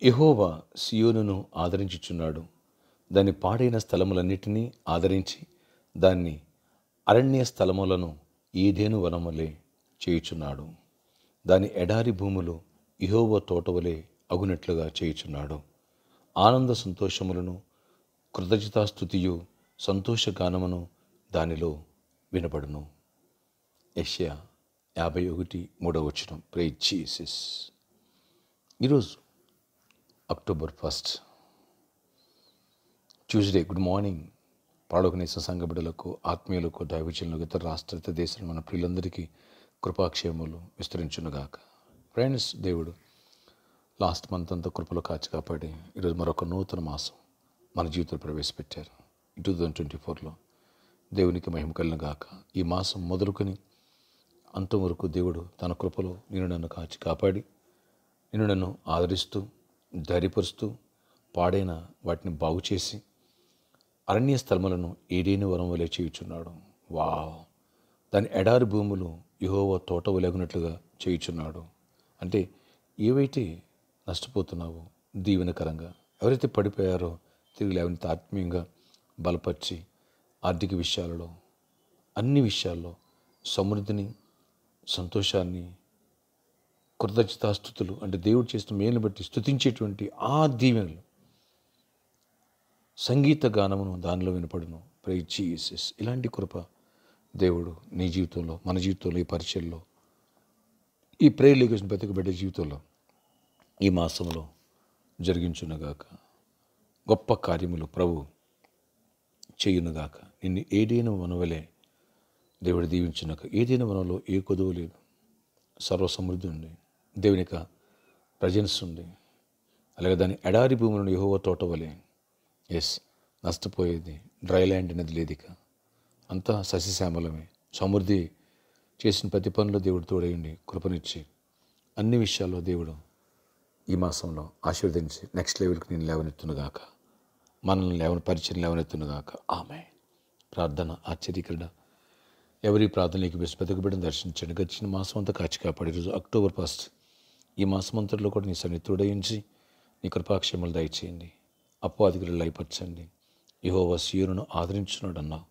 యెహోవా సీయోనును ఆదరించుచున్నాడు. దాని పాడైన స్థలములన్నిటినీ ఆదరించి దాన్ని అరణ్య స్థలములను ఏదెను వనములే చేయుచున్నాడు. దాని ఎడారి భూములు యెహోవా తోటవలే అగునట్లుగా చేయుచున్నాడు. ఆనంద సంతోషములను కృతజ్ఞతాస్తుతియు సంతోషగానమును దానిలో వినబడును. యెషయా 51:3. Praise Jesus. ఈరోజు అక్టోబర్ 1 ట్యూస్డే. Good morning. పాడొకనేస సంఘ బిడ్డలకు, ఆత్మీయులకు, దైవజనులకు, ఇతర రాష్ట్ర ఇతర దేశాల మన ప్రియులందరికీ కృపాక్షేమములు విస్తరించునుగాక. ఫ్రెండ్స్, దేవుడు లాస్ట్ మంత్ అంతా కృపలో కాచి కాపాడి ఈరోజు మరొక నూతన మాసం మన జీవితంలో ప్రవేశపెట్టారు. 2024లో దేవునికి మహిమ కలుగునుగాక. ఈ మాసం మొదలుకొని అంతం వరకు దేవుడు తన కృపలో నిన్ను నన్ను కాచి కాపాడి నిన్ను నన్ను ఆదరిస్తూ ధైర్యపరుస్తూ పాడైన వాటిని బాగు చేసి అరణ్య స్థలములను ఏదైనా వరం వలె చేయుచున్నాడు. వావ్! దాని ఎడారి భూములు యెహోవా తోట వలెగునట్లుగా చేయుచున్నాడు. అంటే ఏవైతే నష్టపోతున్నావో దీవెనకరంగా, ఎవరైతే పడిపోయారో తిరిగి లేవనెత్తి ఆత్మీయంగా బలపరిచి ఆర్థిక విషయాలలో అన్ని విషయాల్లో సమృద్ధిని, సంతోషాన్ని, కృతజ్ఞతాస్తుతులు అంటే దేవుడు చేసిన మేలును బట్టి స్తుతించేటువంటి ఆ దీవెనలు, సంగీత గానమును దానిలో వినపడును. Praise Jesus. ఇలాంటి కృప దేవుడు నీ జీవితంలో, మన జీవితంలో, ఈ పరిచయంలో, ఈ ప్రేయర్ లీగేషన్ ప్రతి బిడ్డ జీవితంలో ఈ మాసంలో జరిగించునుగాక. గొప్ప కార్యములు ప్రభు చేయునుగాక. నిన్ను ఏదైనా వనవలే దేవుడు దీవించునుగాక. ఏదైనా వనంలో ఏ కొదువు లేదు, సర్వసమృద్ధి ఉంది, దేవుని యొక్క ప్రజెన్స్ ఉంది. అలాగే దాని ఎడారి భూములను యెహోవా తోట వలె. నష్టపోయేది డ్రై ల్యాండ్ అనేది లేదు. ఇక అంతా సస్యశ్యామలమే. సమృద్ధి చేసిన ప్రతి పనిలో దేవుడు తోడేయండి, కృపనిచ్చి అన్ని విషయాల్లో దేవుడు ఈ మాసంలో ఆశీర్వదించి నెక్స్ట్ లెవెల్కి నేను లేవనెత్తునుగాక. మనల్ని పరిచయం లేవనెత్తునుగాక. ఆమె ప్రార్థన ఆశ్చర్యకరణ. ఎవరి ప్రార్థనకి ప్రతి బిడ్డను దర్శించండి. గడిచిన మాసం అంతా కాచి కాపాడు. ఈరోజు అక్టోబర్ 1. ఈ మాసం అంతట్లో కూడా నీ సన్నిధి తోడయించి నీ కృపాక్షేమాలు దయచేయండి. అపవాదికులు లయపరచండి. యెహోవా సీయోనును ఆదరించున్నాడు అన్నావు.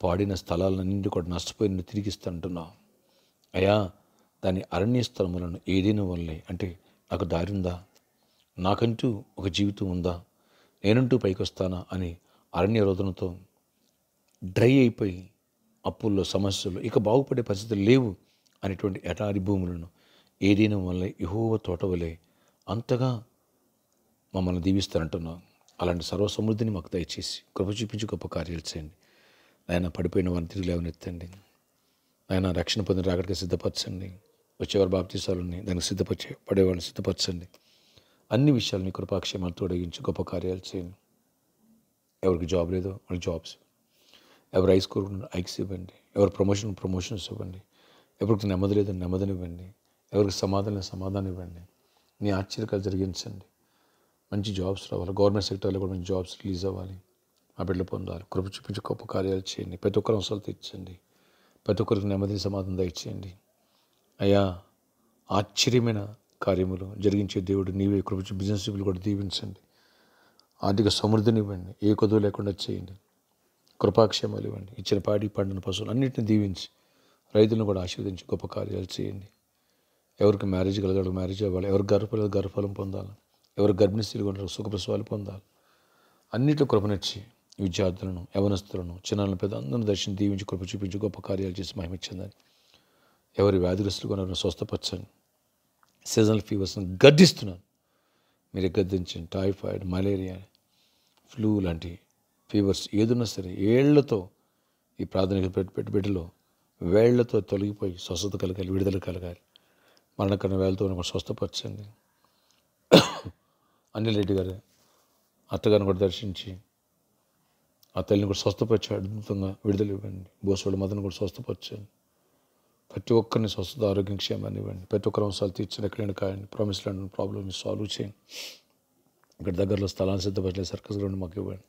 పాడిన స్థలాలన్నింటి కూడా నష్టపోయి నిన్ను తిరిగిస్తానంటున్నావు. అయ్యా, దాని అరణ్య స్థలములను ఏదైనా వల్లే. అంటే నాకు దారి ఉందా, నాకంటూ ఒక జీవితం ఉందా, నేనంటూ పైకి వస్తానా అని అరణ్య రోదనతో డ్రై అయిపోయి అప్పుల్లో, సమస్యలు, ఇక బాగుపడే పరిస్థితులు లేవు అనేటువంటి ఎడారి భూములను ఏదైనా వల్ల యెహోవా తోట వలె అంతగా మమ్మల్ని దీవిస్తారంటున్నాం. అలాంటి సర్వసమృద్ధిని మాకు దయచేసి కృప చూపించి గొప్ప కార్యాలు చేయండి. నాయన పడిపోయిన వారిని తిరిగి లేవనెత్తండి. నాయన రక్షణ పొందిన రాకడికి సిద్ధపరచండి. వచ్చేవారు బాప్తీసాలని దానికి సిద్ధపరిచే పడేవాళ్ళని సిద్ధపరచండి. అన్ని విషయాలని కృపాక్షేమాలు తోడగించి గొప్ప కార్యాలు చేయండి. ఎవరికి జాబ్ లేదో వాళ్ళకి జాబ్స్, ఎవరు ఐస్ కోరుకుంటున్న ఐక్స్ ఇవ్వండి, ఎవరు ప్రమోషన్స్ ఇవ్వండి, ఎవరికి నెమ్మది లేదో నెమ్మదినివ్వండి, ఎవరికి సమాధానం ఇవ్వండి. నీ ఆశ్చర్యకాలు జరిగించండి. మంచి జాబ్స్ రావాలి. గవర్నమెంట్ సెక్టర్లో కూడా మంచి జాబ్స్ రిలీజ్ అవ్వాలి. ఆ బిడ్డలు పొందాలి. కృప చూపించి గొప్ప కార్యాలు చేయండి. ప్రతి ఒక్కరు అవసరాలు తెచ్చండి. ప్రతి ఒక్కరికి నెమ్మది సమాధానం దయచేయండి. అయ్యా, ఆశ్చర్యమైన కార్యములు జరిగించే దేవుడు నీవే. కృప బిజినెస్ పీపుల్ కూడా దీవించండి. ఆర్థిక సమృద్ధిని ఇవ్వండి. ఏ కొదువు లేకుండా చేయండి. కృపాక్షేమాలు ఇవ్వండి. ఇచ్చిన పాడి పండిన పశువులు అన్నింటిని దీవించి రైతులను కూడా ఆశీర్వదించి గొప్ప కార్యాలు చేయండి. ఎవరికి మ్యారేజ్ కలగాలి, మ్యారేజ్ అవ్వాలి. ఎవరికి గర్భఫలం పొందాలి, ఎవరు గర్భిణీ స్త్రీలు కూడా సుఖప్రసవాలు పొందాలి. అన్నింటిలో కృపనిచ్చి విద్యార్థులను, యవనస్తులను, చిన్నాలను, పెద్ద అందరిని దర్శనం దీవించి కృప చూపించి గొప్ప కార్యాలు చేసి మహిమిచ్చిందని. ఎవరి వ్యాధిగ్రస్తులు కూడా స్వస్థపరచండి. సీజనల్ ఫీవర్స్ని గద్దిస్తున్నాను, మీరు గద్దించండి. టైఫాయిడ్, మలేరియా, ఫ్లూ లాంటి ఫీవర్స్ ఏదున్నా సరే ఏళ్లతో ఈ ప్రార్థనకి పెట్టి బిడ్డలో వేళ్లతో తొలగిపోయి స్వస్థత కలగాలి, విడుదల కలగాలి. మరణకరణ వేళ్లతో కూడా స్వస్థపరచండి. అనిల్ రెడ్డి గారు అత్తగారిని కూడా దర్శించి ఆ తల్లిని కూడా స్వస్థపరిచి అద్భుతంగా విడుదల ఇవ్వండి. బోసోళ్ళ మదను కూడా స్వస్థపరచండి. ప్రతి ఒక్కరిని స్వస్థత, ఆరోగ్యం, క్షేమాన్ని ఇవ్వండి. ప్రతి ఒక్కరు అవసరాలు తీర్చండి. ఎక్కడైనా కాయండి. ప్రామిస్ ల్యాండ్ ప్రాబ్లమ్ని సాల్వ్ చేయండి. ఇక్కడ దగ్గరలో స్థలాన్ని సిద్ధపరచలేదు, సర్కస్ గ్రౌండ్ మాకు ఇవ్వండి.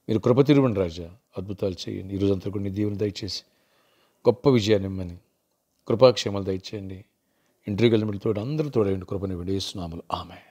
మీరు కృప తిరువండి రాజా, అద్భుతాలు చేయండి. ఈరోజంతా కూడా నీ దీవెన దయచేసి గొప్ప విజయాన్ని ఇమ్మని కృపాక్షేమాలు దయచేయండి. ఇంటర్వ్యూకి వెళ్ళిన తోడు అందరూ తోడేయండి. కృపనివ్వండి. యేసు నామములో ఆమేన్.